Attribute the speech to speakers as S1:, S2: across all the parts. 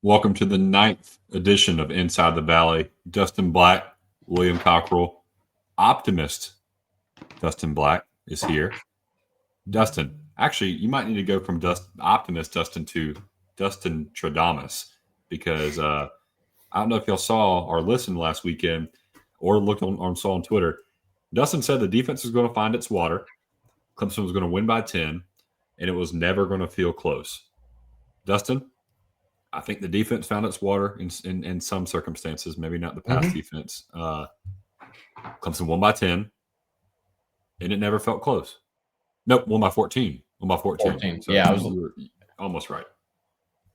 S1: Welcome to the ninth edition of Inside the Valley. Dustin Black, William Cockerill, Optimist Dustin Black is here. Dustin, actually, you might need to go from Optimist Dustin to Dustin Tradamus because I don't know if y'all saw or listened last weekend or looked saw on Twitter. Dustin said the defense was going to find its water. Clemson was going to win by 10, and it was never going to feel close. Dustin, I think the defense found its water in some circumstances, maybe not the pass defense. Clemson won by 10, and it never felt close. Nope, won by 14. Won by 14. So
S2: yeah,
S1: you were almost right.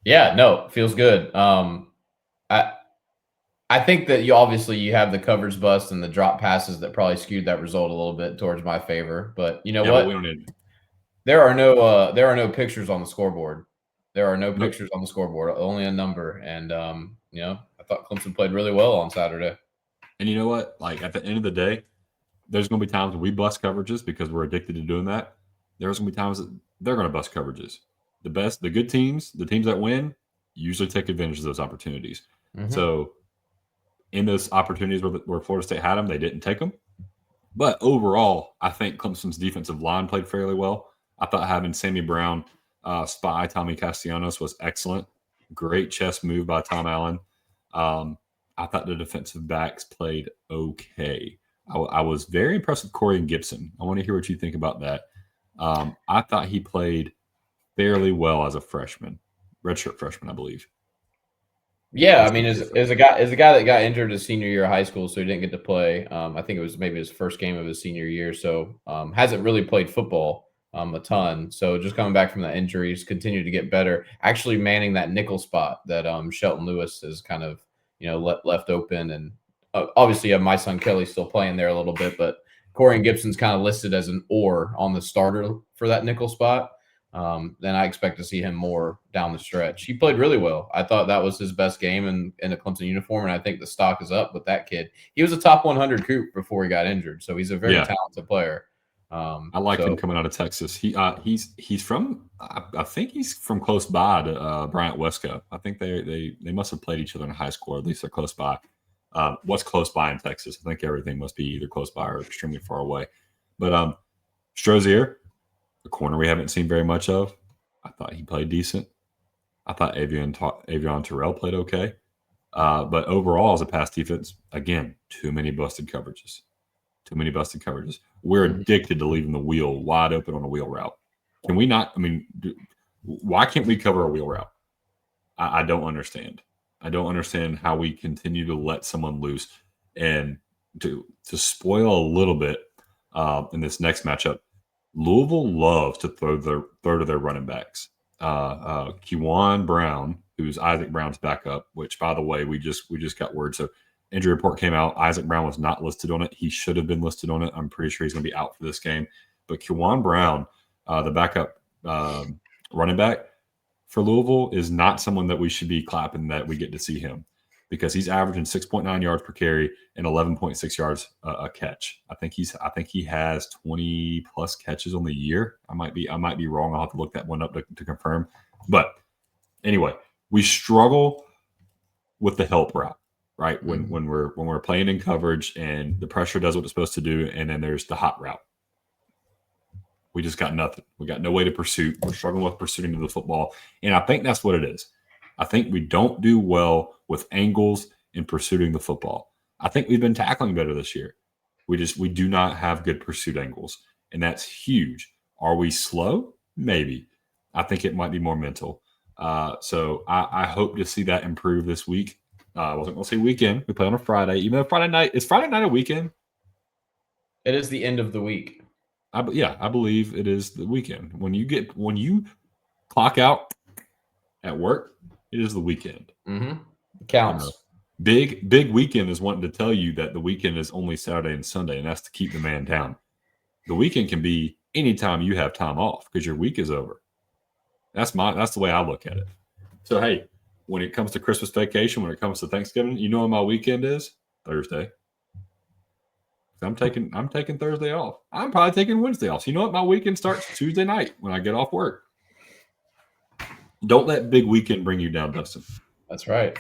S2: Yeah, no, feels good. I think that you have the coverage bust and the drop passes that probably skewed that result a little bit towards my favor. But you know what?
S1: But we don't need
S2: there are no pictures on the scoreboard. There are no pictures on the scoreboard, only a number. And I thought Clemson played really well on Saturday.
S1: And you know what? Like at the end of the day, there's going to be times when we bust coverages because we're addicted to doing that. There's going to be times that they're going to bust coverages. The good teams, the teams that win, usually take advantage of those opportunities. So in those opportunities where Florida State had them, they didn't take them. But overall, I think Clemson's defensive line played fairly well. I thought having Sammy Brown spy Tommy Castellanos was excellent. Great chest move by Tom Allen. I thought the defensive backs played okay. I was very impressed with Corey and Gibson. I want to hear what you think about that. I thought he played fairly well as a freshman, redshirt freshman, I believe.
S2: Yeah, I mean, as a guy that got injured his senior year of high school, so he didn't get to play. I think it was maybe his first game of his senior year, so hasn't really played football a ton. So just coming back from the injuries, continued to get better. Actually, manning that nickel spot that Shelton Lewis is kind of left open, and obviously you have my son Kelly still playing there a little bit, but Corey and Gibson's kind of listed as an or on the starter for that nickel spot. Then I expect to see him more down the stretch. He played really well. I thought that was his best game in a Clemson uniform, and I think the stock is up with that kid. He was a top 100 recruit before he got injured, so he's a very talented player.
S1: I like him coming out of Texas. He's from I think he's from close by to Bryant Westco. I think they must have played each other in high school, or at least they're close by. What's close by in Texas? I think everything must be either close by or extremely far away. But Strozier, the corner we haven't seen very much of, I thought he played decent. I thought Avion Terrell played okay. But overall, as a pass defense, again, too many busted coverages. We're addicted to leaving the wheel wide open on a wheel route. Can we not? I mean, why can't we cover a wheel route? I don't understand. I don't understand how we continue to let someone loose and to spoil a little bit in this next matchup. Louisville loves to throw to their running backs. Kewan Brown, who's Isaac Brown's backup, which by the way, we just got word. So injury report came out. Isaac Brown was not listed on it. He should have been listed on it. I'm pretty sure he's going to be out for this game. But Kewan Brown, the backup running back for Louisville, is not someone that we should be clapping that we get to see him, because he's averaging 6.9 yards per carry and 11.6 yards a catch. I think he has 20 plus catches on the year. I might be wrong. I'll have to look that one up to confirm. But anyway, we struggle with the help route, right? When we're playing in coverage and the pressure does what it's supposed to do, and then there's the hot route. We just got nothing. We got no way to pursue. We're struggling with pursuing the football, and I think that's what it is. I think we don't do well with angles in pursuing the football. I think we've been tackling better this year. We do not have good pursuit angles, and that's huge. Are we slow? Maybe. I think it might be more mental. So I hope to see that improve this week. I wasn't going to say weekend. We play on a Friday. Even though Friday night is a weekend.
S2: It is the end of the week.
S1: I believe it is the weekend. When you clock out at work, it is the weekend.
S2: Counts.
S1: Big weekend is wanting to tell you that the weekend is only Saturday and Sunday, and that's to keep the man down. The weekend can be anytime you have time off because your week is over. That's the way I look at it. So hey, when it comes to Christmas vacation, when it comes to Thanksgiving, you know what my weekend is? Thursday. I'm taking Thursday off. I'm probably taking Wednesday off. So you know what? My weekend starts Tuesday night when I get off work. Don't let big weekend bring you down, Dustin.
S2: That's right.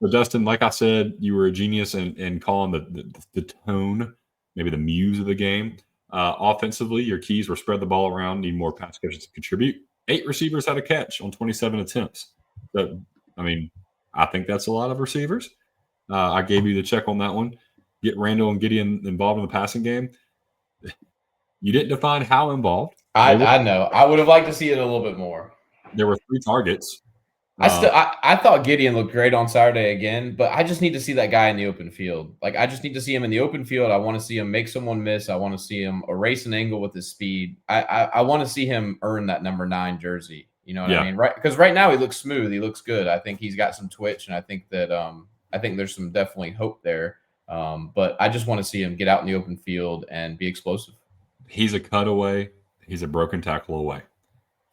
S1: But Dustin, like I said, you were a genius in calling the tone, maybe the muse of the game. Offensively, your keys were spread the ball around, need more pass catchers to contribute. 8 receivers had a catch on 27 attempts. So, I mean, I think that's a lot of receivers. I gave you the check on that one. Get Randall and Gideon involved in the passing game. You didn't define how involved.
S2: I know. I would have liked to see it a little bit more.
S1: There were 3 targets.
S2: I thought Gideon looked great on Saturday again, but I just need to see that guy in the open field. Like, I just need to see him in the open field. I want to see him make someone miss. I want to see him erase an angle with his speed. I want to see him earn that number 9 jersey. You know what I mean? Right? Because right now he looks smooth. He looks good. I think he's got some twitch, and I think that I think there's some definitely hope there. But I just want to see him get out in the open field and be explosive.
S1: He's a cutaway. He's a broken tackle away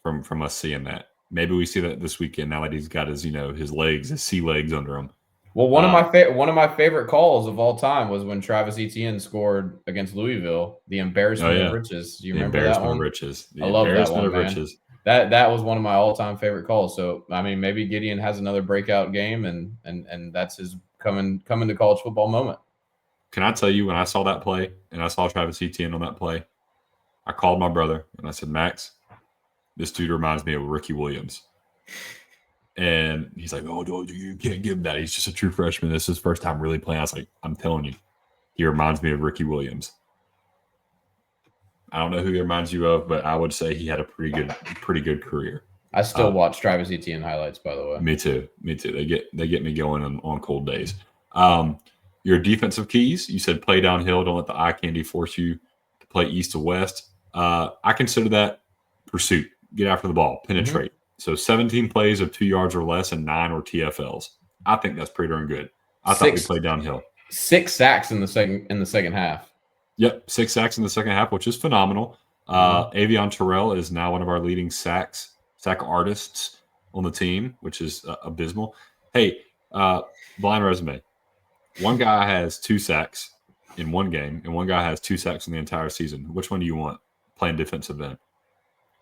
S1: from us seeing that. Maybe we see that this weekend now that he's got his, his legs, his sea legs under him.
S2: Well, one of my favorite calls of all time was when Travis Etienne scored against Louisville, the embarrassment of riches. Do you remember that one?
S1: Riches.
S2: I love that one, man. That was one of my all-time favorite calls. So, I mean, maybe Gideon has another breakout game, and that's his coming to college football moment.
S1: Can I tell you, when I saw that play and I saw Travis Etienne on that play, I called my brother and I said, Max, this dude reminds me of Ricky Williams. And he's like, oh, you can't give him that. He's just a true freshman. This is his first time really playing. I was like, I'm telling you, he reminds me of Ricky Williams. I don't know who he reminds you of, but I would say he had a pretty good career.
S2: I still watch Travis Etienne highlights, by the way.
S1: Me too. They get me going on cold days. Your defensive keys, you said play downhill. Don't let the eye candy force you to play east to west. I consider that pursuit. Get after the ball, penetrate. Mm-hmm. So 17 plays of 2 yards or less and 9 were TFLs. I think that's pretty darn good. I thought we played downhill.
S2: 6 sacks in the second half.
S1: Yep, 6 sacks in the second half, which is phenomenal. Avion Terrell is now one of our leading sack artists on the team, which is abysmal. Hey, blind resume. One guy has 2 sacks in one game, and one guy has 2 sacks in the entire season. Which one do you want? Playing defensive end.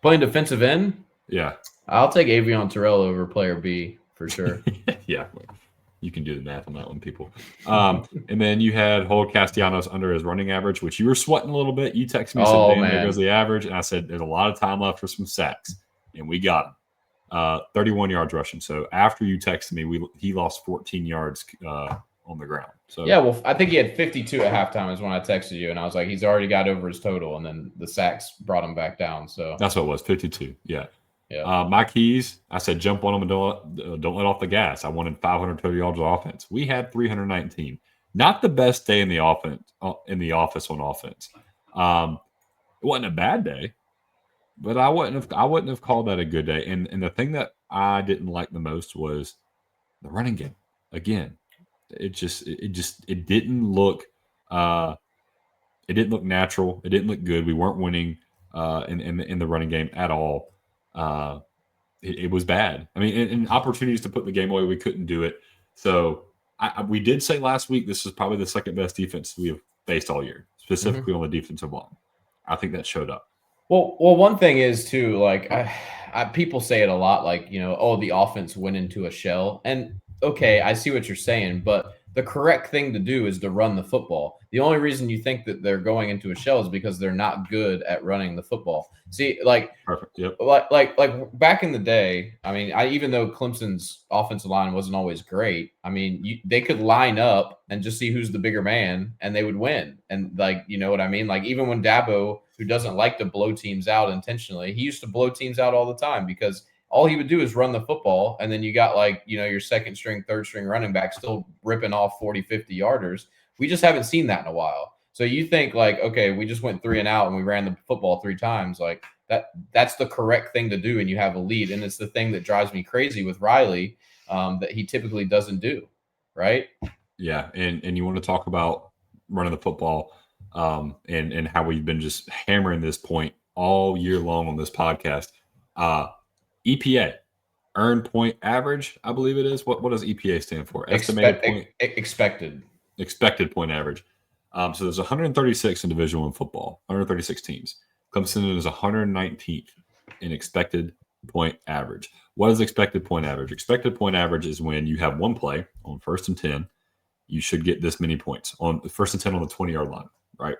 S2: Playing defensive end?
S1: Yeah.
S2: I'll take Avion Terrell over player B for sure.
S1: Yeah. You can do the math on that one, people. And then you had Hold Castellanos under his running average, which you were sweating a little bit. You texted me, said, damn, there goes the average. And I said, there's a lot of time left for some sacks. And we got him. 31 yards rushing. So after you texted me, he lost 14 yards on the ground. So
S2: yeah, well, I think he had 52 at halftime is when I texted you, and I was like, he's already got over his total, and then the sacks brought him back down. So
S1: that's what it was, 52. Yeah. My keys, I said jump on them and don't let off the gas. I wanted 500 total yards of offense. We had 319. Not the best day in the office on offense. It wasn't a bad day, but I wouldn't have called that a good day. And the thing that I didn't like the most was the running game. Again, it didn't look natural. It didn't look good. We weren't winning in the running game at all. It was bad. I mean, in opportunities to put the game away, we couldn't do it. So we did say last week this is probably the second best defense we have faced all year, specifically on the defensive line. I think that showed up.
S2: Well, one thing is too, like people say it a lot, like, the offense went into a shell. And okay, I see what you're saying, but the correct thing to do is to run the football. The only reason you think that they're going into a shell is because they're not good at running the football. See, like,
S1: perfect. Yep.
S2: like back in the day, I mean, even though Clemson's offensive line wasn't always great, I mean, they could line up and just see who's the bigger man, and they would win. And like, you know what I mean? Like, even when Dabo, who doesn't like to blow teams out intentionally, he used to blow teams out all the time because all he would do is run the football, and then you got your second string, third string running back still ripping off 40, 50 yarders. We just haven't seen that in a while. So you think like, okay, we just went 3 and out and we ran the football 3 times. Like that's the correct thing to do, and you have a lead. And it's the thing that drives me crazy with Riley that he typically doesn't do, right?
S1: Yeah, and you want to talk about running the football and how we've been just hammering this point all year long on this podcast. EPA, earned point average, I believe it is. What does EPA stand for? Estimated point. Expected point average. So there's 136 in Division I football, 136 teams. Clemson is 119th in expected point average. What is expected point average? Expected point average is when you have one play on 1st and 10, you should get this many points on 1st and 10 on the 20-yard line, right?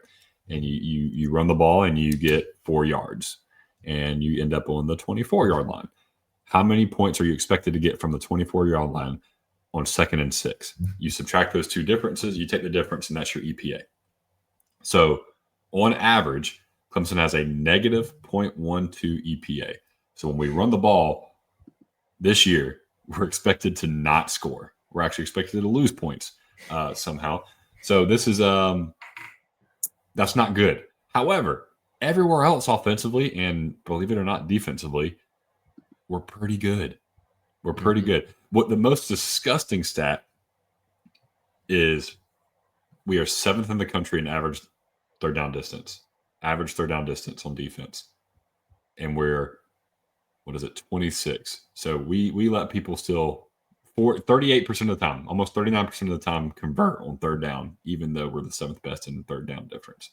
S1: And you run the ball and you get 4 yards, and you end up on the 24-yard line. How many points are you expected to get from the 24-yard line on 2nd and 6? You subtract those two differences, you take the difference, and that's your EPA. So on average, Clemson has a negative 0.12 EPA. So when we run the ball this year, we're expected to not score. We're actually expected to lose points somehow. So this is that's not good. However, everywhere else offensively and, believe it or not, defensively, we're pretty good. We're pretty good. What the most disgusting stat is, we are 7th in the country in average third down distance on defense. And we're, 26. So we let people still 38% of the time, almost 39% of the time, convert on third down, even though we're the 7th best in the third down difference.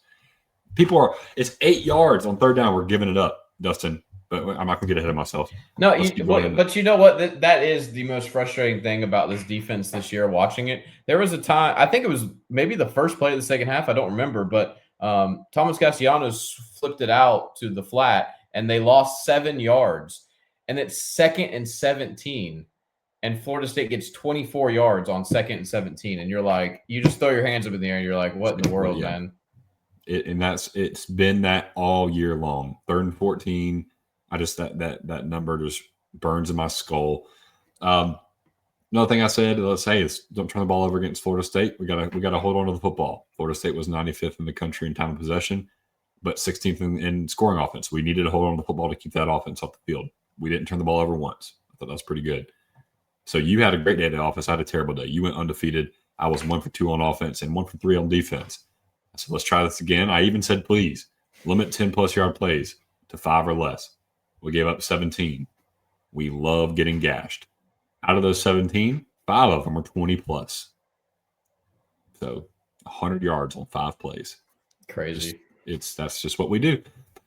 S1: It's 8 yards on third down. We're giving it up, Dustin. But I'm not going to get ahead of myself.
S2: No, but you know what? That is the most frustrating thing about this defense this year, watching it. There was a time, I think it was maybe the first play of the second half, I don't remember, but Thomas Castellanos flipped it out to the flat, and they lost 7 yards. And it's 2nd and 17, and Florida State gets 24 yards on 2nd and 17. And you're like, you just throw your hands up in the air, and you're like, what in the world, man?
S1: It's been that all year long. 3rd and 14. That number just burns in my skull. Another thing I said, let's say, is don't turn the ball over against Florida State. We gotta hold on to the football. Florida State was 95th in the country in time of possession, but 16th in scoring offense. We needed to hold on to the football to keep that offense off the field. We didn't turn the ball over once. I thought that was pretty good. So you had a great day at the office. I had a terrible day. You went undefeated. I was 1 for 2 on offense and 1 for 3 on defense. I said, let's try this again. I even said, please limit 10+ yard plays to 5 or less. We gave up 17. We love getting gashed. Out of those 17, 5 of them are 20+. So 100 yards on 5 plays.
S2: Crazy.
S1: That's just what we do.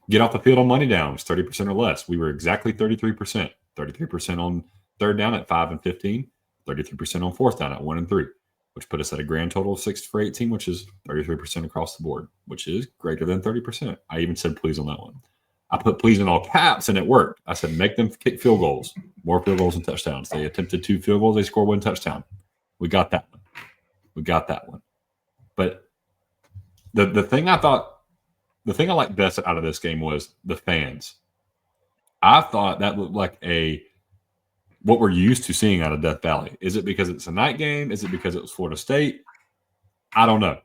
S1: Get off the field on money downs, 30% or less. We were exactly 33%. 33% on third down at 5 and 15. 33% on fourth down at 1 and 3, which put us at a grand total of 6 for 18, which is 33% across the board, which is greater than 30%. I even said please on that one. I put please in all caps, and it worked. I said, make them kick field goals, more field goals and touchdowns. They attempted 2 field goals. They scored 1 touchdown. We got that one. But the thing I liked best out of this game was the fans. I thought that looked like what we're used to seeing out of Death Valley. Is it because it's a night game? Is it because it was Florida State? I don't know.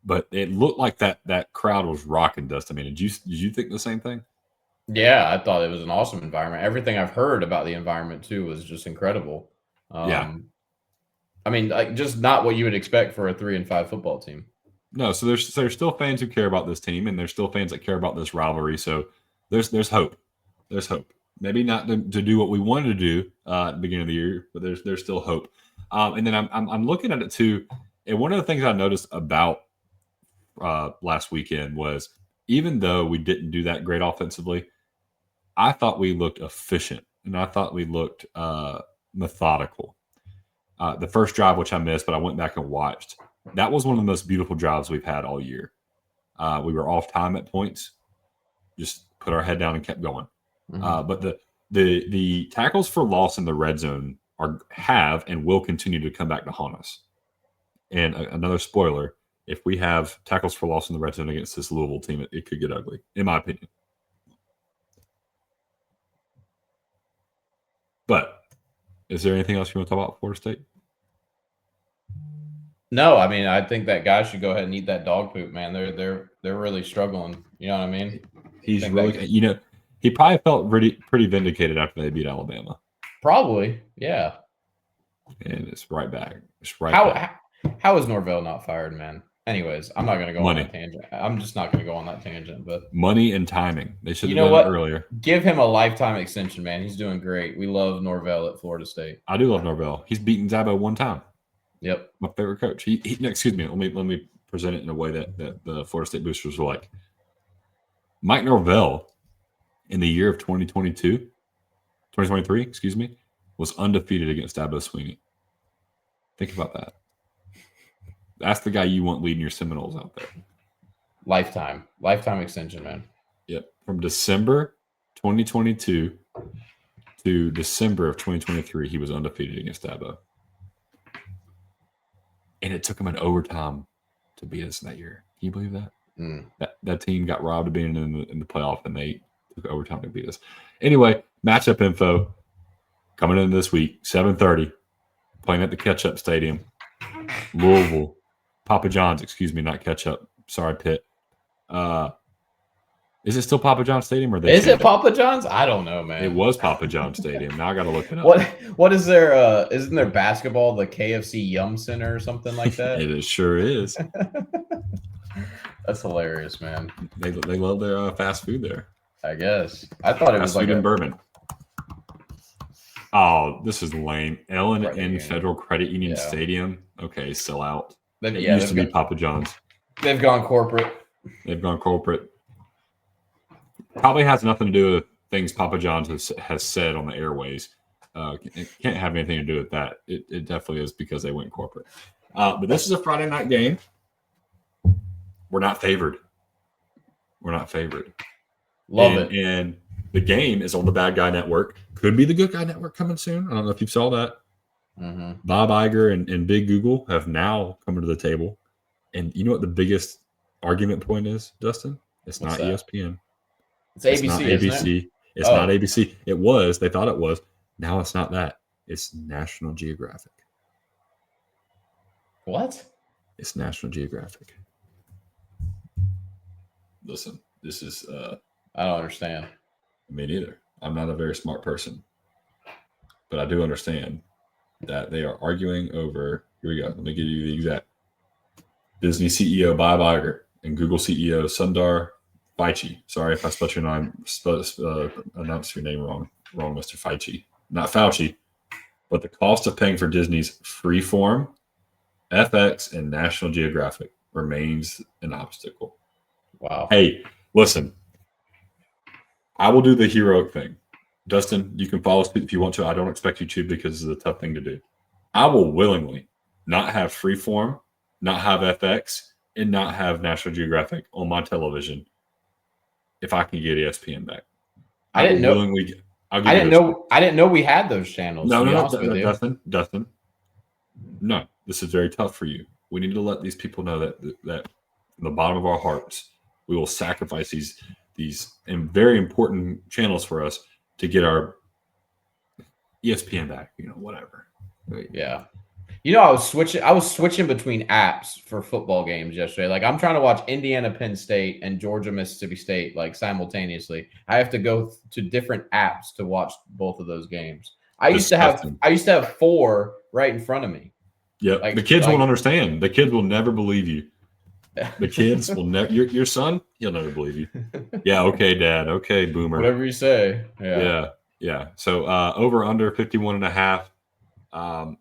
S1: But it looked like that crowd was rocking, Dustin. I mean, did you think the same thing?
S2: Yeah, I thought it was an awesome environment. Everything I've heard about the environment too was just incredible.
S1: Yeah.
S2: I mean, like, just not what you would expect for a 3-5 football team.
S1: No, so there's still fans who care about this team, and there's still fans that care about this rivalry. So there's hope. There's hope. Maybe not to do what we wanted to do at the beginning of the year, but there's still hope. And then I'm looking at it too. And one of the things I noticed about last weekend was, even though we didn't do that great offensively, I thought we looked efficient, and I thought we looked methodical. The first drive, which I missed, but I went back and watched, that was one of the most beautiful drives we've had all year. We were off time at points, just put our head down and kept going. But the tackles for loss in the red zone have and will continue to come back to haunt us. And another spoiler, if we have tackles for loss in the red zone against this Louisville team, it could get ugly, in my opinion. But is there anything else you want to talk about Florida State?
S2: No, I mean, I think that guy should go ahead and eat that dog poop, man. They're really struggling. You know what I mean?
S1: He's really, he probably felt pretty vindicated after they beat Alabama.
S2: Probably, yeah.
S1: And it's right back.
S2: How is Norvell not fired, man? Anyways, I'm not going to go on that tangent. I'm just not going to go on that tangent. But
S1: money and timing. They should have done it earlier.
S2: Give him a lifetime extension, man. He's doing great. We love Norvell at Florida State.
S1: I do love Norvell. He's beaten Zabo 1 time.
S2: Yep.
S1: My favorite coach. Excuse me. Let me present it in a way that the Florida State boosters were like. Mike Norvell, in the year of 2022, 2023, excuse me, was undefeated against Dabo Swinney. Think about that. That's the guy you want leading your Seminoles out there.
S2: Lifetime extension, man.
S1: Yep. From December 2022 to December of 2023, he was undefeated against Dabo. And it took him an overtime to beat us that year. Can you believe that? That team got robbed of being in the playoff, and they took overtime to beat us. Anyway, matchup info coming in this week, 7:30, playing at the Ketchup Stadium, Louisville. Papa John's, excuse me, not Ketchup. Sorry, Pitt. Is it still Papa John's Stadium, or
S2: is it Papa John's? I don't know, man.
S1: It was Papa John's Stadium. Now I got to look it up.
S2: What is there? Isn't there basketball, the KFC Yum Center or something like that?
S1: It sure is.
S2: That's hilarious, man.
S1: They love their fast food there.
S2: I guess. I thought it was like
S1: in bourbon. Oh, this is lame. L&N Federal Credit Union Stadium. Okay, sell out. It used to be Papa John's.
S2: They've gone corporate.
S1: Probably has nothing to do with things Papa John's has said on the airways. It can't have anything to do with that. It definitely is because they went corporate. But this is a Friday night game. We're not favored.
S2: Love it.
S1: And the game is on the Bad Guy Network. Could be the Good Guy Network coming soon. I don't know if you saw that.
S2: Mm-hmm.
S1: Bob Iger and Big Google have now come to the table. And you know what the biggest argument point is, Dustin? It's not ESPN.
S2: It's ABC.
S1: Not ABC. It's not ABC. It was. They thought it was. Now it's not that. It's National Geographic.
S2: What?
S1: It's National Geographic. Listen, this is...
S2: I don't understand.
S1: Me neither. I'm not a very smart person. But I do understand that they are arguing over... Here we go. Let me give you the exact... Disney CEO Bob Iger and Google CEO Sundar Pichai. Sorry if I spelled your name, announced your name wrong, Mr. Pichai. Not Fauci, but the cost of paying for Disney's Freeform, FX, and National Geographic remains an obstacle.
S2: Wow.
S1: Hey, listen, I will do the heroic thing. Dustin, you can follow suit if you want to. I don't expect you to because it's a tough thing to do. I will willingly not have Freeform, not have FX, and not have National Geographic on my television if I can get ESPN back.
S2: I didn't know we had those channels.
S1: No, Dustin. No, this is very tough for you. We need to let these people know that from the bottom of our hearts, we will sacrifice these and very important channels for us to get our ESPN back. Whatever.
S2: Yeah. I was switching between apps for football games yesterday. Like I'm trying to watch Indiana Penn State and Georgia Mississippi State like simultaneously. I have to go to different apps to watch both of those games. I used to have 4 right in front of me.
S1: Yeah, the kids won't understand. The kids will never believe you. The kids will never. Your son, he'll never believe you. Yeah, okay, Dad. Okay, Boomer.
S2: Whatever you say.
S1: Yeah. So over under 51.5.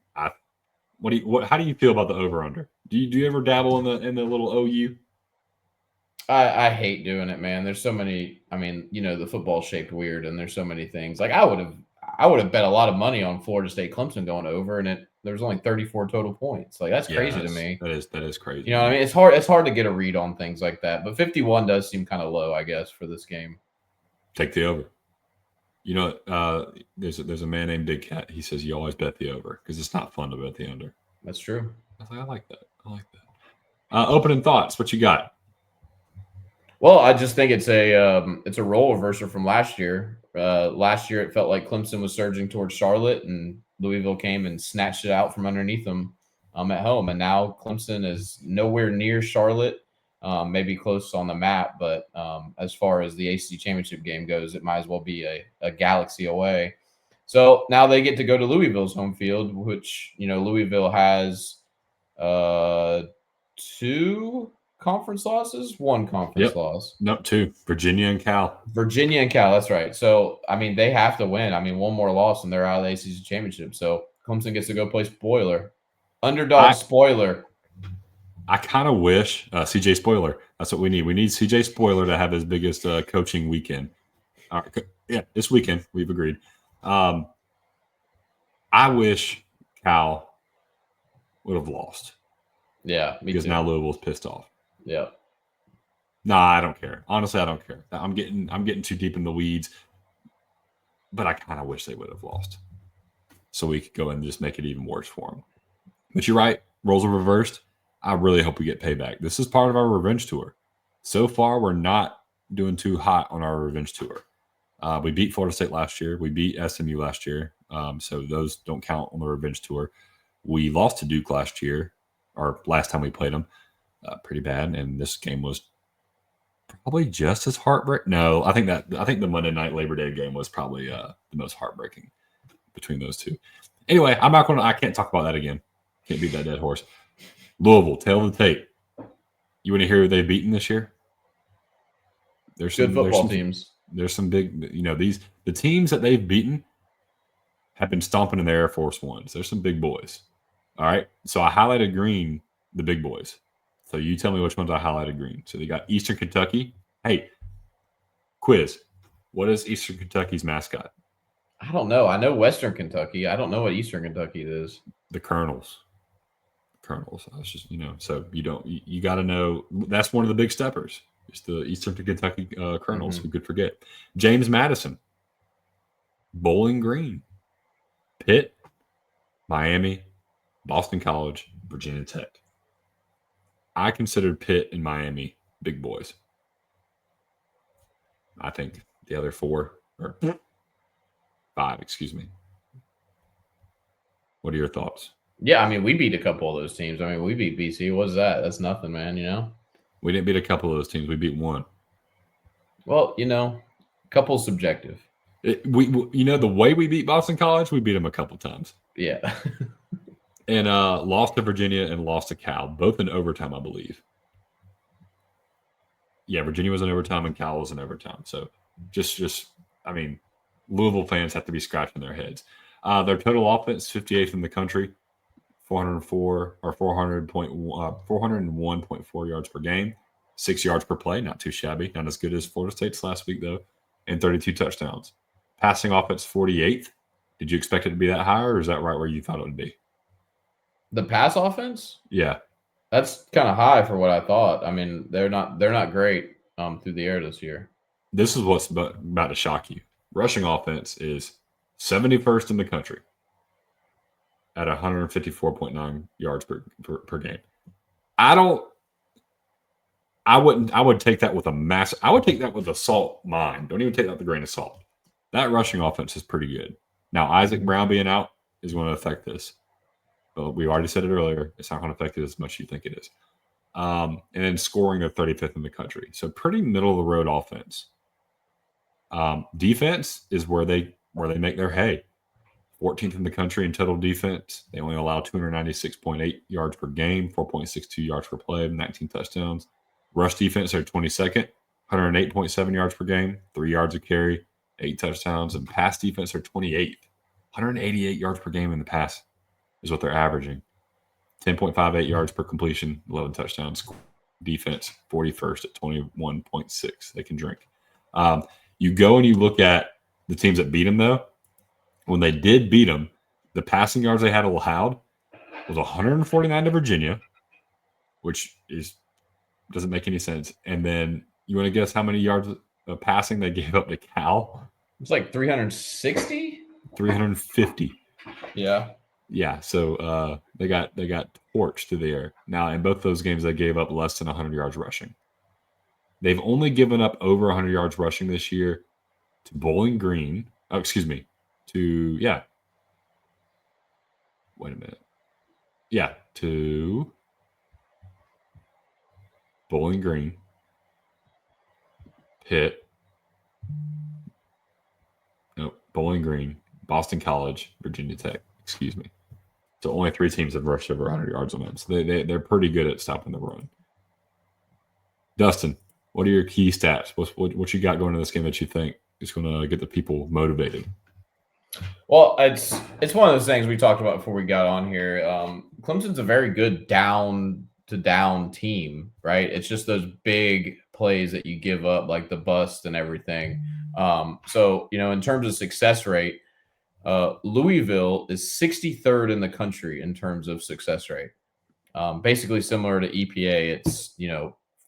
S1: How do you feel about the over under? Do you ever dabble in the little OU?
S2: I hate doing it, man. There's so many. I mean, the football's shaped weird, and there's so many things. Like I would have bet a lot of money on Florida State Clemson going over, and there was only 34 total points. Like that's crazy to me.
S1: That is crazy.
S2: You know what I mean? It's hard to get a read on things like that. But 51 does seem kind of low, I guess, for this game.
S1: Take the over. There's a man named Big Cat. He says you always bet the over because it's not fun to bet the under.
S2: That's true.
S1: I like that. Opening thoughts. What you got?
S2: Well, I just think it's a role reversal from last year. Last year, it felt like Clemson was surging towards Charlotte, and Louisville came and snatched it out from underneath them at home. And now Clemson is nowhere near Charlotte, maybe close on the map. But as far as the ACC championship game goes, it might as well be a galaxy away. So now they get to go to Louisville's home field, which, Louisville has 2 conference losses, 1 conference loss.
S1: No, 2. Virginia and Cal.
S2: That's right. So, I mean, they have to win. I mean, 1 more loss and they're out of the ACC championship. So, Clemson gets to go play spoiler. Underdog spoiler.
S1: I kind of wish CJ Spoiler. That's what we need. We need CJ Spoiler to have his biggest coaching weekend. Yeah, this weekend, we've agreed. I wish Cal would have lost.
S2: Yeah, me
S1: because
S2: too.
S1: now Louisville's pissed off.
S2: Yeah.
S1: Nah, I don't care. Honestly, I don't care. I'm getting too deep in the weeds, but I kind of wish they would have lost, so we could go and just make it even worse for them. But you're right. Roles are reversed. I really hope we get payback. This is part of our revenge tour. So far, we're not doing too hot on our revenge tour. We beat Florida State last year. We beat SMU last year. So those don't count on the revenge tour. We lost to Duke last year, or last time we played them, pretty bad. And this game was probably just as heartbreaking. No, I think the Monday night Labor Day game was probably the most heartbreaking between those two. Anyway, I can't talk about that again. Can't beat that dead horse. Louisville, tail of the tape. You want to hear who they've beaten this year?
S2: There's good football teams.
S1: There's some big, the teams that they've beaten have been stomping in the Air Force Ones. There's some big boys. All right. So I highlighted green, the big boys. So you tell me which ones I highlighted green. So they got Eastern Kentucky. Hey, quiz. What is Eastern Kentucky's mascot?
S2: I don't know. I know Western Kentucky. I don't know what Eastern Kentucky is.
S1: The Colonels. I was just, so you got to know. That's one of the big steppers. It's the Eastern Kentucky Colonels. Who could forget? James Madison. Bowling Green. Pitt. Miami. Boston College. Virginia Tech. I considered Pitt and Miami big boys. I think the other 4 or 5, excuse me. What are your thoughts?
S2: Yeah, I mean, we beat a couple of those teams. I mean, we beat BC. What's that? That's nothing, man,
S1: We didn't beat a couple of those teams. We beat one.
S2: Well, a couple subjective.
S1: The way we beat Boston College, we beat them a couple times.
S2: Yeah.
S1: And lost to Virginia and lost to Cal, both in overtime, I believe. Yeah, Virginia was in overtime and Cal was in overtime. So Louisville fans have to be scratching their heads. Their total offense, 58th in the country, 401.4 yards per game, 6 yards per play, not too shabby, not as good as Florida State's last week though, and 32 touchdowns. Passing offense, 48th. Did you expect it to be that high, or is that right where you thought it would be?
S2: The pass offense?
S1: Yeah.
S2: That's kind of high for what I thought. I mean, they're not great through the air this year.
S1: This is what's about to shock you. Rushing offense is 71st in the country at 154.9 yards per game. I would take that with I would take that with a salt mine. Don't even take that with a grain of salt. That rushing offense is pretty good. Now, Isaac Brown being out is going to affect this. But we already said it earlier. It's not going to affect it as much as you think it is. And then scoring, they're 35th in the country. So pretty middle of the road offense. Defense is where they make their hay. 14th in the country in total defense. They only allow 296.8 yards per game, 4.62 yards per play, 19 touchdowns. Rush defense, they're 22nd, 108.7 yards per game, 3 yards a carry, 8 touchdowns. And pass defense, they're 28th, 188 yards per game in the pass is what they're averaging. 10.58 yards per completion, 11 touchdowns. Defense, 41st at 21.6. They can drink. You go and you look at the teams that beat them, though. When they did beat them, the passing yards they had allowed was 149 to Virginia, which doesn't make any sense. And then you want to guess how many yards of passing they gave up to Cal?
S2: It's like 360?
S1: 350.
S2: Yeah.
S1: Yeah, so they got torched to the air. Now, in both those games, they gave up less than 100 yards rushing. They've only given up over 100 yards rushing this year to Bowling Green. Oh, excuse me. Wait a minute. Yeah, to Bowling Green, Pitt, Bowling Green, Boston College, Virginia Tech. Excuse me. So only 3 teams have rushed over 100 yards on them. So they're pretty good at stopping the run. Dustin, what are your key stats? What you got going in this game that you think is going to get the people motivated?
S2: Well, it's one of those things we talked about before we got on here. Clemson's a very good down-to-down team, right? It's just those big plays that you give up, like the bust and everything. So, in terms of success rate, Louisville is 63rd in the country in terms of success rate. Basically similar to EPA. It's,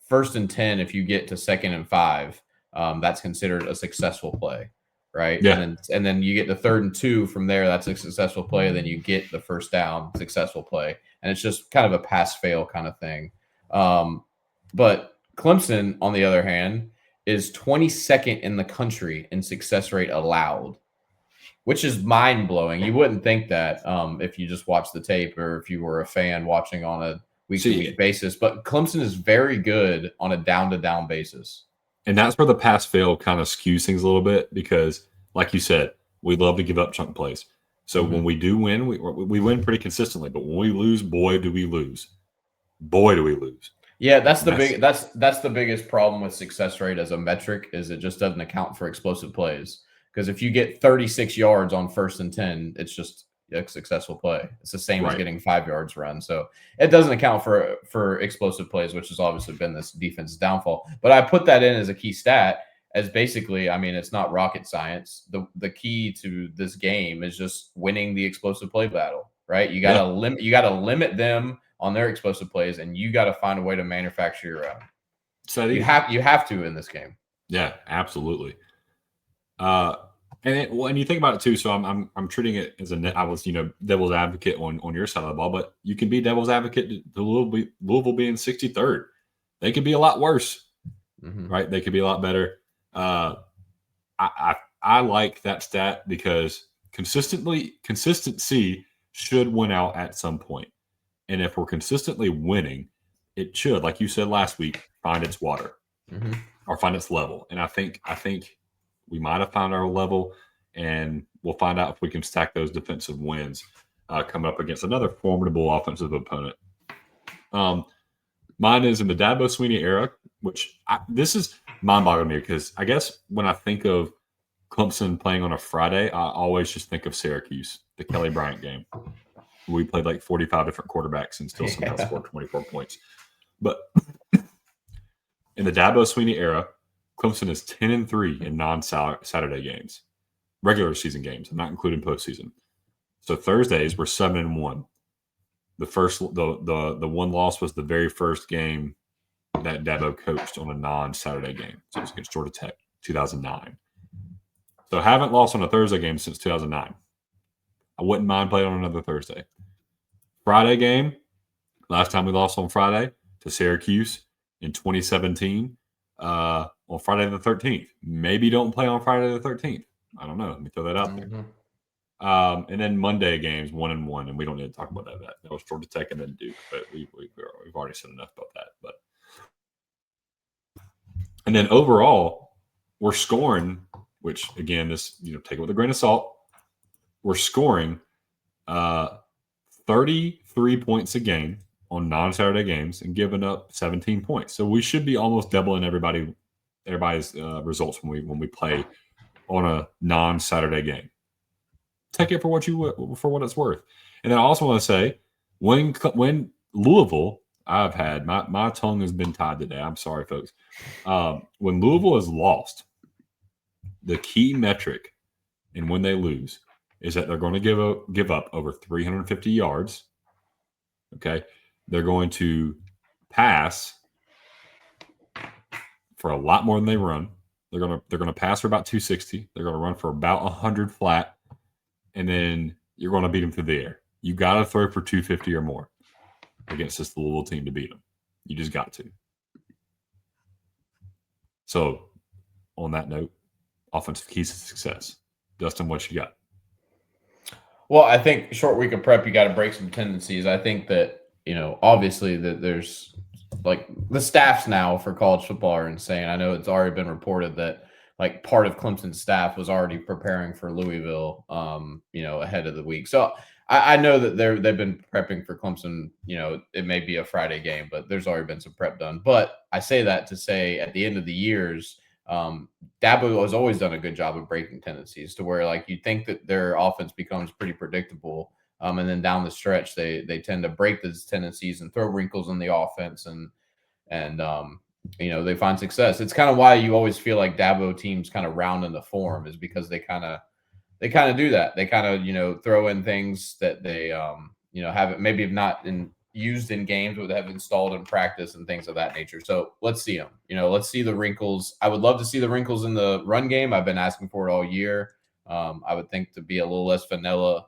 S2: first and 10, if you get to 2nd and 5, that's considered a successful play, right?
S1: Yeah.
S2: And then you get to 3rd and 2 from there, that's a successful play. Then you get the first down, successful play. And it's just kind of a pass-fail kind of thing. But Clemson, on the other hand, is 22nd in the country in success rate allowed, which is mind-blowing. You wouldn't think that if you just watch the tape or if you were a fan watching on a week-to-week basis. But Clemson is very good on a down-to-down basis.
S1: And that's where the pass-fail kind of skews things a little bit because, like you said, we love to give up chunk plays. So when we do win, we win pretty consistently. But when we lose, boy, do we lose. Boy, do we lose.
S2: Yeah, that's the biggest problem with success rate as a metric is it just doesn't account for explosive plays. Because if you get 36 yards on 1st and 10, it's just a successful play. It's the same as getting 5 yards run. So it doesn't account for explosive plays, which has obviously been this defense's downfall. But I put that in as a key stat as basically, I mean, it's not rocket science. The key to this game is just winning the explosive play battle, right? You got to limit them on their explosive plays, and you got to find a way to manufacture your own. So you have to in this game.
S1: Yeah, absolutely. And you think about it too. So I'm treating it as I was devil's advocate on your side of the ball, but you can be devil's advocate to Louisville being 63rd. They could be a lot worse, right? They could be a lot better. I like that stat because consistency should win out at some point. And if we're consistently winning, it should, like you said last week, find its water or find its level. And I think we might have found our level, and we'll find out if we can stack those defensive wins coming up against another formidable offensive opponent. Mine is in the Dabo Swinney era, which this is mind-boggling to me because I guess when I think of Clemson playing on a Friday, I always just think of Syracuse, the Kelly Bryant game. We played like 45 different quarterbacks and still somehow scored 24 points. But in the Dabo Swinney era, Clemson is 10-3 in non-Saturday games, regular season games. I'm not including postseason. So Thursdays were 7-1. The one loss was the very first game that Dabo coached on a non-Saturday game. So it was against Georgia Tech, 2009. So I haven't lost on a Thursday game since 2009. I wouldn't mind playing on another Thursday. Friday game, last time we lost on Friday to Syracuse in 2017 on Friday the 13th. Maybe don't play on Friday the 13th. I don't know. Let me throw that out there. And then Monday games 1-1, and we don't need to talk about that. That was Georgia Tech and then Duke, but we've already said enough about that. But and then overall, we're scoring, which again, this take it with a grain of salt. We're scoring 33 points a game on non-Saturday games and giving up 17 points. So we should be almost doubling everybody's results when we play on a non-Saturday game. Take it for what it's worth. And then I also want to say when Louisville, I've had my tongue has been tied today. I'm sorry, folks. When Louisville is lost, the key metric and when they lose is that they're going to give up over 350 yards. Okay. They're going to pass for a lot more than they run. They're going to pass for about 260. They're going to run for about 100 flat. And then you're going to beat them through the air. You got to throw for 250 or more against this Louisville team to beat them. You just got to. So on that note, offensive keys to success. Dustin, what you got?
S2: Well, I think short week of prep, you got to break some tendencies. I think that, obviously that there's like the staffs now for college football are insane. I know it's already been reported that like part of Clemson's staff was already preparing for Louisville, ahead of the week. So I know that they've been prepping for Clemson. It may be a Friday game, but there's already been some prep done. But I say that to say at the end of the years, Dabo has always done a good job of breaking tendencies to where like you think that their offense becomes pretty predictable. And then down the stretch, they tend to break those tendencies and throw wrinkles in the offense and they find success. It's kind of why you always feel like Dabo teams kind of round in the form is because they kind of they kind of do that. They kind of throw in things that they haven't maybe have not used in games, but have installed in practice and things of that nature. So let's see them. Let's see the wrinkles. I would love to see the wrinkles in the run game. I've been asking for it all year. I would think to be a little less vanilla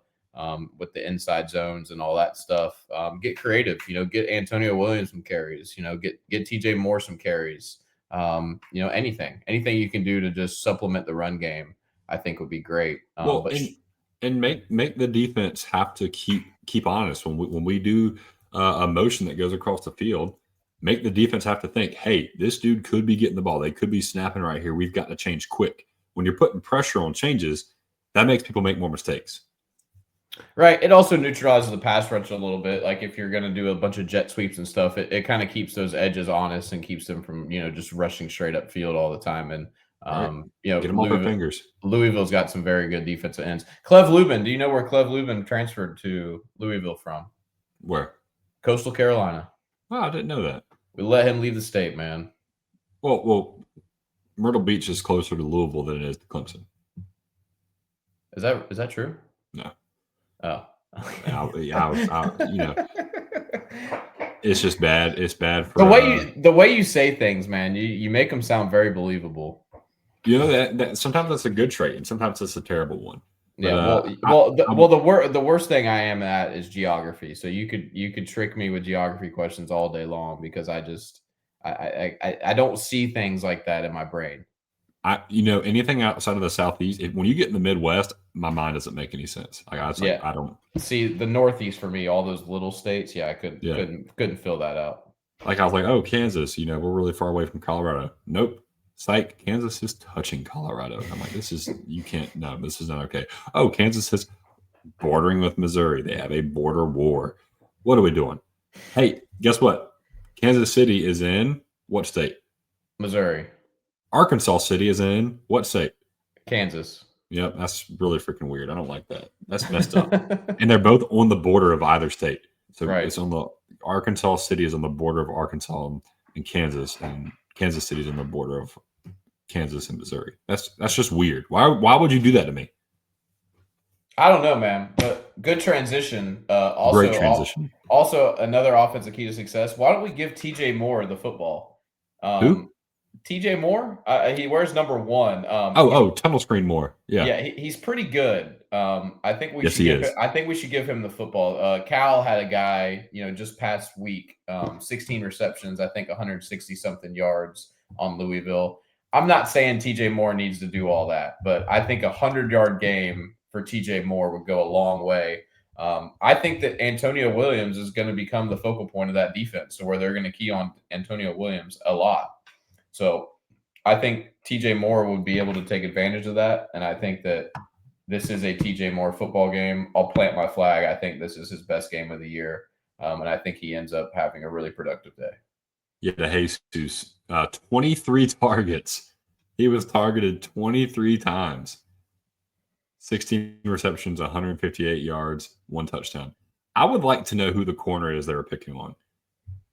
S2: with the inside zones and all that stuff. Get creative. Get Antonio Williams some carries. Get TJ Moore some carries. Anything you can do to just supplement the run game, I think would be great.
S1: And make the defense have to keep honest when we do a motion that goes across the field. Make the defense have to think, hey, this dude could be getting the ball. They could be snapping right here. We've got to change quick. When you're putting pressure on changes, that makes people make more mistakes.
S2: Right. It also neutralizes the pass rush a little bit. Like if you're going to do a bunch of jet sweeps and stuff, it kind of keeps those edges honest and keeps them from, just rushing straight up field all the time. And,
S1: get them off their fingers.
S2: Louisville's got some very good defensive ends. Clev Lubin. Do you know where Clev Lubin transferred to Louisville from?
S1: Where?
S2: Coastal Carolina.
S1: Wow, I didn't know that.
S2: We let him leave the state, man.
S1: Well, Myrtle Beach is closer to Louisville than it is to Clemson.
S2: Is that true?
S1: No.
S2: Oh.
S1: It's just bad. It's bad for
S2: the way you say things, man. You make them sound very believable.
S1: That sometimes that's a good trait, and sometimes it's a terrible one.
S2: Yeah. The worst thing I am at is geography. So you could trick me with geography questions all day long because I don't see things like that in my brain.
S1: Anything outside of the Southeast, when you get in the Midwest, my mind doesn't make any sense. I don't
S2: see the Northeast for me. All those little states, I couldn't fill that out.
S1: Like I was like, oh, Kansas, we're really far away from Colorado. Nope, psych. Kansas is touching Colorado. I'm like, this is not okay. Oh, Kansas is bordering with Missouri. They have a border war. What are we doing? Hey, guess what? Kansas City is in what state?
S2: Missouri.
S1: Arkansas City is in what state?
S2: Kansas.
S1: Yep, that's really freaking weird. I don't like that. That's messed up. And they're both on the border of either state. So It's on the Arkansas City is on the border of Arkansas and Kansas, and Kansas City is on the border of Kansas and Missouri. That's just weird. Why would you do that to me?
S2: I don't know, man. But good transition.
S1: Great transition.
S2: Also, another offensive key to success. Why don't we give TJ Moore the football?
S1: Who?
S2: TJ Moore, he wears number 1.
S1: Tunnel screen Moore. Yeah,
S2: he's pretty good. I think we should give him the football. Cal had a guy, just past week, 16 receptions, I think 160 something yards on Louisville. I'm not saying TJ Moore needs to do all that, but I think 100-yard game for TJ Moore would go a long way. I think that Antonio Williams is going to become the focal point of that defense, so where they're going to key on Antonio Williams a lot. So I think TJ Moore would be able to take advantage of that. And I think that this is a TJ Moore football game. I'll plant my flag. I think this is his best game of the year. And I think he ends up having a really productive day.
S1: Yeah, Jesus, 23 targets. He was targeted 23 times. 16 receptions, 158 yards, 1 touchdown. I would like to know who the corner is they were picking on.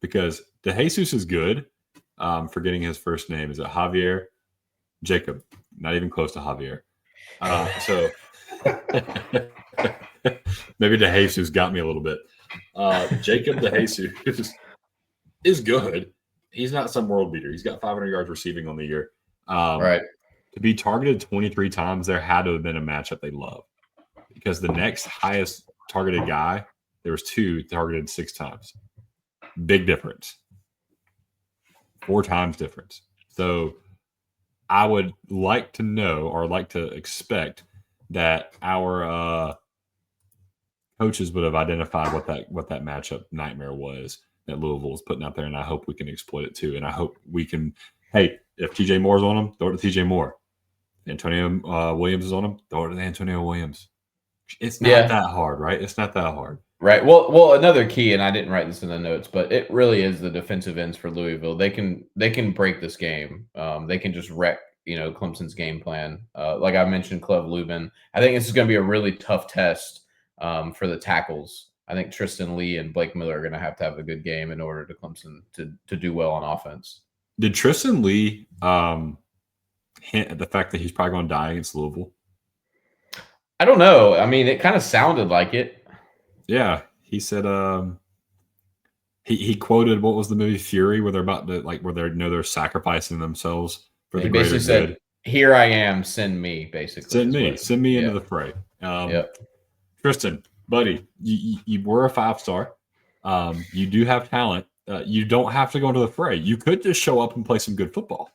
S1: Because DeJesus is good. Forgetting his first name. Is it Javier? Jacob. Not even close to Javier. So maybe DeJesus got me a little bit. Jacob DeJesus is good. He's not some world beater. He's got 500 yards receiving on the year.
S2: Right.
S1: To be targeted 23 times, there had to have been a matchup they love. Because the next highest targeted guy, there was 2 targeted 6 times. Big difference. 4 times difference. So I would like to know or like to expect that our coaches would have identified what that matchup nightmare was that Louisville was putting out there, and I hope we can exploit it too. And I hope we can, hey, if TJ Moore's on him, throw it to TJ Moore. Antonio Williams is on him, throw it to Antonio Williams. It's not that hard, right? It's not that hard.
S2: Right. Well, another key, and I didn't write this in the notes, but it really is the defensive ends for Louisville. They can break this game. They can just wreck, Clemson's game plan. Like I mentioned, Clev Lubin. I think this is going to be a really tough test for the tackles. I think Tristan Lee and Blake Miller are going to have a good game in order to Clemson to do well on offense.
S1: Did Tristan Lee hint at the fact that he's probably going to die against Louisville?
S2: I don't know. I mean, it kind of sounded like it.
S1: Yeah, he said. He quoted, what was the movie Fury, where they're about to where they're sacrificing themselves for the
S2: He
S1: greater
S2: basically said,
S1: good.
S2: "Here I am, send me." Basically,
S1: Send me into
S2: yeah.
S1: the fray.
S2: Yep.
S1: Tristan, buddy, you were a 5-star. You do have talent. You don't have to go into the fray. You could just show up and play some good football.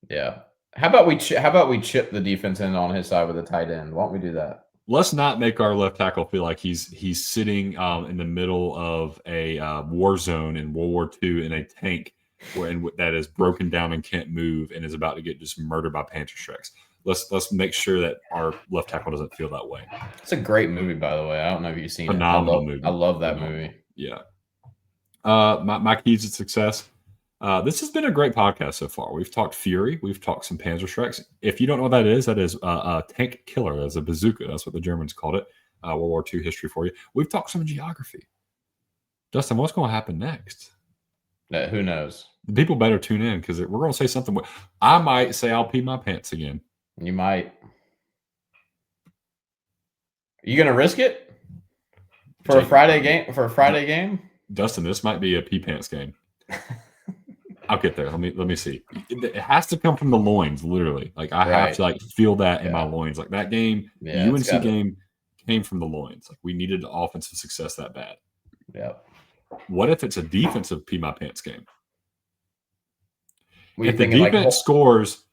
S2: Yeah. How about we chip the defense in on his side with a tight end? Why don't we do that?
S1: Let's not make our left tackle feel like he's sitting in the middle of a war zone in World War II in a tank that is broken down and can't move and is about to get just murdered by Panther strikes. Let's make sure that our left tackle doesn't feel that way.
S2: It's a great movie, by the way. I don't know if you've seen
S1: Phenomenal
S2: it.
S1: movie.
S2: I love that
S1: Phenomenal.
S2: movie.
S1: Yeah. My keys to success. This has been a great podcast so far. We've talked Fury. We've talked some Panzer Strikes. If you don't know what that is a tank killer. That's a bazooka. That's what the Germans called it. World War II history for you. We've talked some geography. Dustin, what's going to happen next?
S2: Who knows?
S1: The people better tune in because we're going to say something. I might say I'll pee my pants again.
S2: You might. Are you going to risk it for a Friday game? For a Friday game,
S1: Dustin, this might be a pee pants game. I'll get there. Let me see. It has to come from the loins, literally. Like I have to feel that in my loins. Like that game, the UNC game came from the loins. Like we needed offensive success that bad.
S2: Yeah.
S1: What if it's a defensive pee my pants game?
S2: If
S1: the defense scores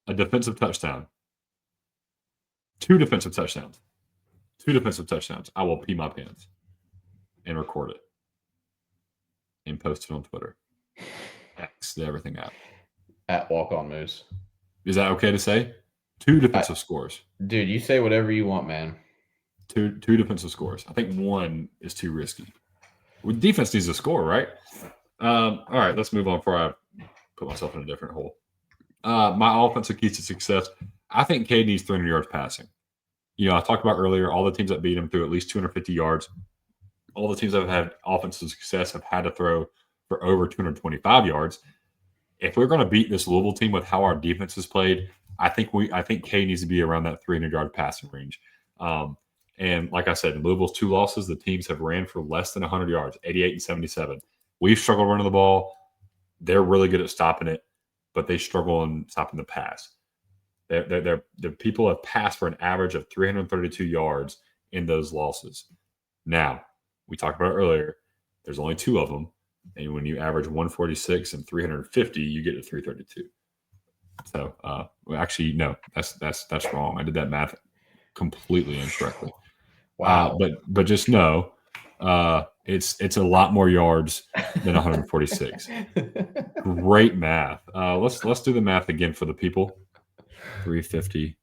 S1: a defensive touchdown, two defensive touchdowns, I will pee my pants and record it and post it on Twitter. X the everything app.
S2: At Walk On Moose.
S1: Is that okay to say? 2 defensive scores.
S2: Dude, you say whatever you want, man.
S1: Two defensive scores. I think 1 is too risky. Well, defense needs to score, right? All right, let's move on before I put myself in a different hole. My offensive keys to success. I think Cade needs 300 yards passing. You know, I talked about earlier, all the teams that beat him threw at least 250 yards. All the teams that have had offensive success have had to throw for over 225 yards. If we're going to beat this Louisville team with how our defense is played, I think Cade needs to be around that 300-yard passing range. And like I said, in Louisville's 2 losses, the teams have ran for less than 100 yards, 88 and 77. We've struggled running the ball. They're really good at stopping it, but they struggle in stopping the pass. The people have passed for an average of 332 yards in those losses. Now, we talked about it earlier, there's only 2 of them. And when you average 146 and 350, you get to 332. So, actually, no, that's wrong. I did that math completely incorrectly.
S2: Wow.
S1: But just know, it's a lot more yards than 146. Great math. Let's do the math again for the people. 350.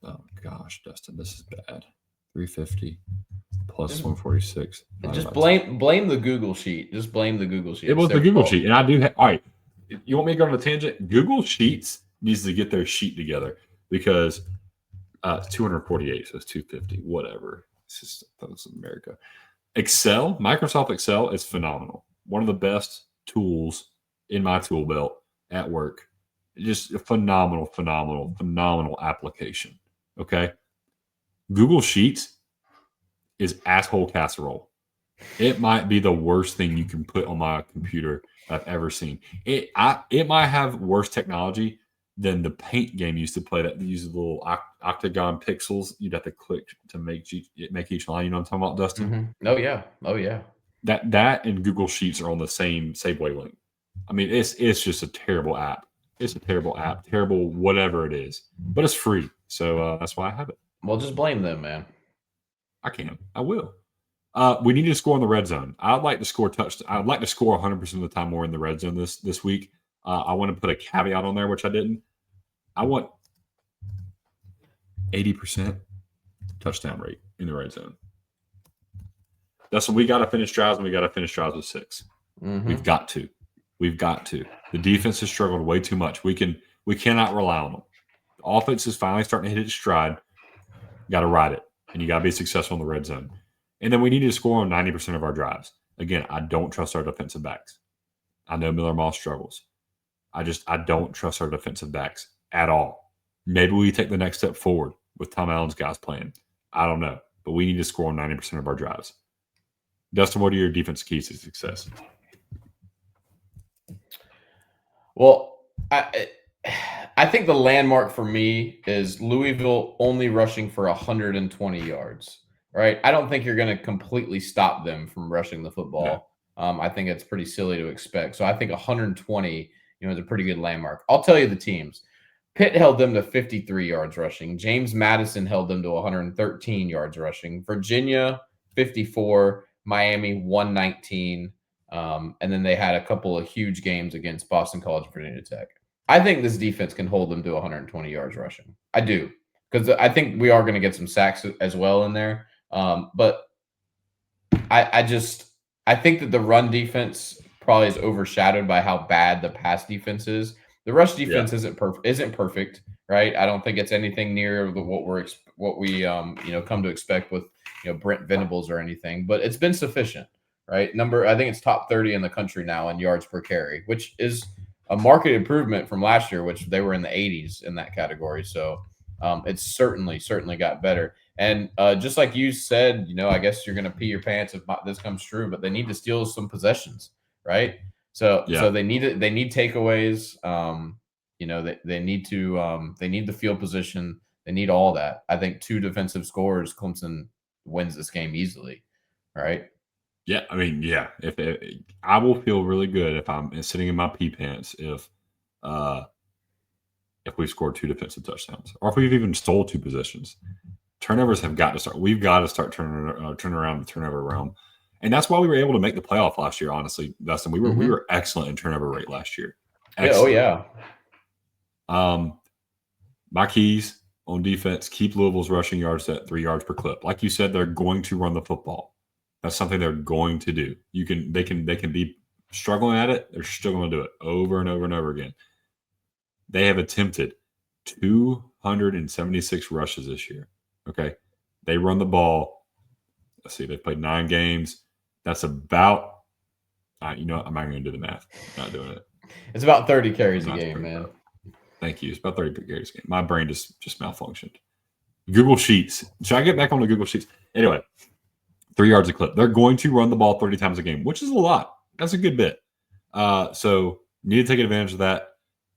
S1: Oh gosh, Dustin, this is bad. 350 plus 146.
S2: Just blame the Google sheet. Just blame the Google sheet.
S1: It was the Google sheet, and I do. All right, you want me to go on a tangent? Google Sheets needs to get their sheet together because it's 248, so it's 250. Whatever. It's just that's America. Microsoft Excel is phenomenal. One of the best tools in my tool belt at work. Just a phenomenal application. Okay. Google Sheets is asshole casserole. It might be the worst thing you can put on my computer I've ever seen. It might have worse technology than the Paint game used to play that uses little octagon pixels. You'd have to click to make each line. You know what I'm talking about, Dustin?
S2: Mm-hmm. Oh yeah.
S1: That and Google Sheets are on the same wavelength. I mean, it's just a terrible app. It's a terrible app, terrible whatever it is, but it's free, so that's why I have it.
S2: Well, just blame them, man.
S1: I will. We need to score in the red zone. I'd like to score I'd like to score 100% of the time more in the red zone this week. I want to put a caveat on there, which I didn't. I want 80% touchdown rate in the red zone. That's what we got to finish drives, and we got to finish drives with 6.
S2: Mm-hmm.
S1: We've got to. The defense has struggled way too much. We cannot rely on them. The offense is finally starting to hit its stride. Got to ride it, and you got to be successful in the red zone. And then we need to score on 90% of our drives. Again, I don't trust our defensive backs. I know Miller Moss struggles. I don't trust our defensive backs at all. Maybe we take the next step forward. with Tom Allen's guys playing? I don't know, but we need to score on 90% of our drives. Dustin, what are your defense keys to success?
S2: Well, I think the landmark for me is Louisville only rushing for 120 yards, right? I don't think you're going to completely stop them from rushing the football. I think it's pretty silly to expect. So I think 120, is a pretty good landmark. I'll tell you the teams. Pitt held them to 53 yards rushing. James Madison held them to 113 yards rushing. Virginia, 54. Miami, 119. And then they had a couple of huge games against Boston College and Virginia Tech. I think this defense can hold them to 120 yards rushing. I do, because I think we are going to get some sacks as well in there. But I think that the run defense probably is overshadowed by how bad the pass defense is. The rush defense isn't perfect, right? I don't think it's anything near what we come to expect with Brent Venables or anything, but it's been sufficient, right? I think it's top 30 in the country now in yards per carry, which is a market improvement from last year, which they were in the 80s in that category. So it's certainly got better. And just like you said, I guess you're going to pee your pants if this comes true, but they need to steal some possessions, right? So they need takeaways. They need the field position. They need all that. I think 2 defensive scores, Clemson wins this game easily, right?
S1: Yeah, I mean, yeah. If I will feel really good if I'm sitting in my pee pants if we scored 2 defensive touchdowns, or if we've even stole 2 possessions. Turnovers have got to start. We've got to start turning around the turnover realm, and that's why we were able to make the playoff last year. Honestly, Dustin, we were excellent in turnover rate last year. Excellent.
S2: Yeah,
S1: My keys on defense: keep Louisville's rushing yards at 3 yards per clip. Like you said, they're going to run the football. That's something they're going to do. They can be struggling at it. They're still going to do it over and over and over again. They have attempted 276 rushes this year. Okay. They run the ball. Let's see. They played 9 games. That's about, I'm not going to do the math. I'm not doing it.
S2: It's about 30 carries a game, man.
S1: Thank you. It's about 30 carries a game. My brain just malfunctioned. Google Sheets. Should I get back on the Google Sheets? Anyway, 3 yards a clip. They're going to run the ball 30 times a game, which is a lot. That's a good bit. So need to take advantage of that.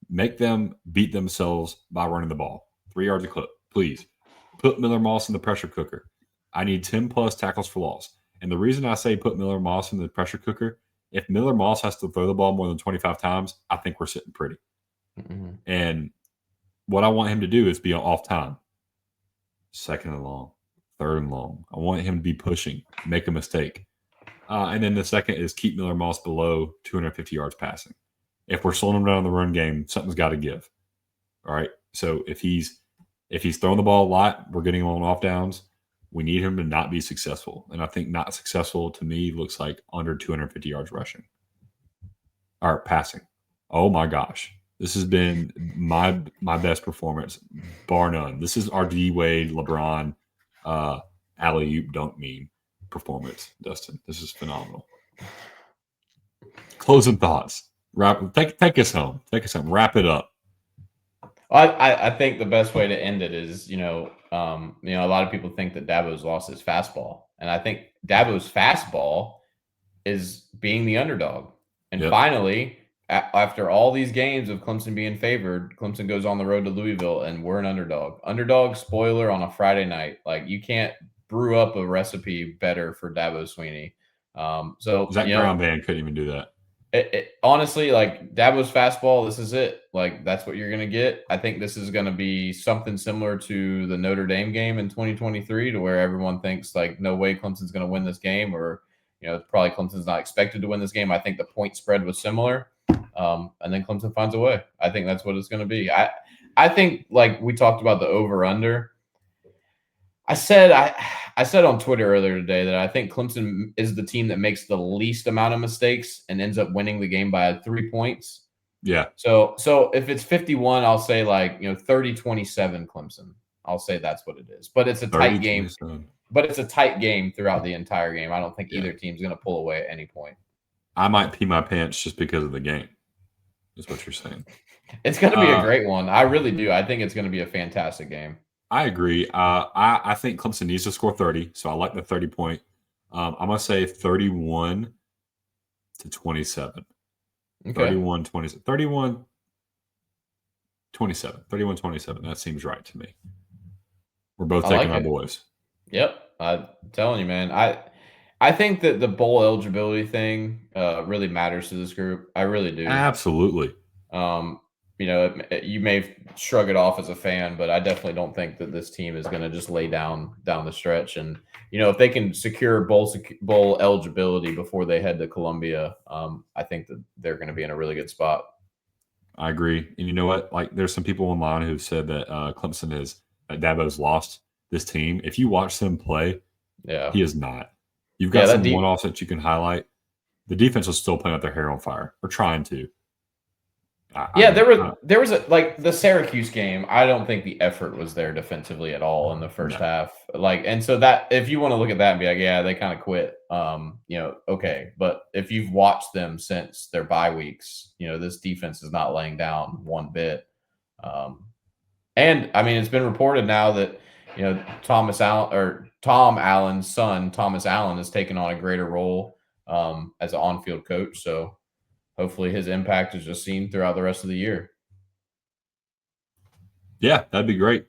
S1: Make them beat themselves by running the ball. 3 yards a clip, please. Put Miller Moss in the pressure cooker. I need 10-plus tackles for loss. And the reason I say put Miller Moss in the pressure cooker, if Miller Moss has to throw the ball more than 25 times, I think we're sitting pretty. Mm-hmm. And what I want him to do is be off time. 2nd and long, 3rd and long. I want him to be pushing, make a mistake. And then the second is keep Miller Moss below 250 yards passing. If we're slowing him down in the run game, something's got to give. All right. So if he's throwing the ball a lot, we're getting him on off downs. We need him to not be successful. And I think not successful to me looks like under 250 yards rushing. Or passing. Oh my gosh. This has been my best performance, bar none. This is our D-Wade, LeBron, alley-oop dunk meme performance, Dustin. This is phenomenal. Closing thoughts. Take us home. Take us home. Wrap it up.
S2: I think the best way to end it is, a lot of people think that Dabo's lost his fastball. And I think Dabo's fastball is being the underdog. And finally, after all these games of Clemson being favored, Clemson goes on the road to Louisville and we're an underdog. Underdog spoiler on a Friday night. Like, you can't brew up a recipe better for Dabo Swinney. So
S1: Zach Brown band couldn't even do that.
S2: Honestly, like, Dabo's fastball, this is it. Like, that's what you're going to get. I think this is going to be something similar to the Notre Dame game in 2023, to where everyone thinks, like, no way Clemson's going to win this game, or, probably Clemson's not expected to win this game. I think the point spread was similar. And then Clemson finds a way. I think that's what it's going to be. I think, like we talked about the over-under. I said on Twitter earlier today that I think Clemson is the team that makes the least amount of mistakes and ends up winning the game by 3 points.
S1: Yeah.
S2: So if it's 51, I'll say 30-27 Clemson. I'll say that's what it is. But it's a tight game. But it's a tight game throughout the entire game. I don't think either team's going to pull away at any point.
S1: I might pee my pants just because of the game, is what you're saying.
S2: It's going to be a great one. I really do. I think it's going to be a fantastic game.
S1: I agree. I think Clemson needs to score 30, so I like the 30 point. I'm going to say 31 to 27.
S2: Okay.
S1: 31 27. 31 27. 31 27. That seems right to me. We're both taking our boys.
S2: Yep. I'm telling you, man. I think that the bowl eligibility thing really matters to this group. I really do.
S1: Absolutely.
S2: You may shrug it off as a fan, but I definitely don't think that this team is going to just lay down the stretch. And if they can secure bowl eligibility before they head to Columbia, I think that they're going to be in a really good spot.
S1: I agree. And you know what? Like, there's some people online who've said that Clemson is Dabo's lost this team. If you watch them play, he is not. You've got some one-offs that you can highlight. The defense was still playing with their hair on fire, or trying to.
S2: There was the Syracuse game. I don't think the effort was there defensively at all in the first half. And so that if you want to look at that and be like, yeah, they kind of quit. Okay, but if you've watched them since their bye weeks, this defense is not laying down one bit. And I mean, it's been reported now that Tom Allen's son, Thomas Allen, has taken on a greater role as an on-field coach. So hopefully his impact is just seen throughout the rest of the year.
S1: Yeah, that'd be great.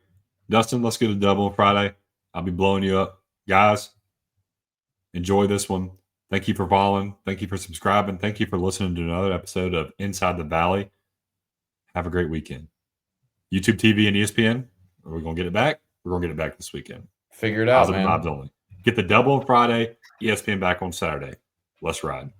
S1: Dustin, let's get a double on Friday. I'll be blowing you up. Guys, enjoy this one. Thank you for following. Thank you for subscribing. Thank you for listening to another episode of Inside the Valley. Have a great weekend. YouTube TV and ESPN, are we going to get it back? We're going to get it back this weekend.
S2: Figure it out,
S1: man. Vibes only. Get the double on Friday, ESPN back on Saturday. Let's ride.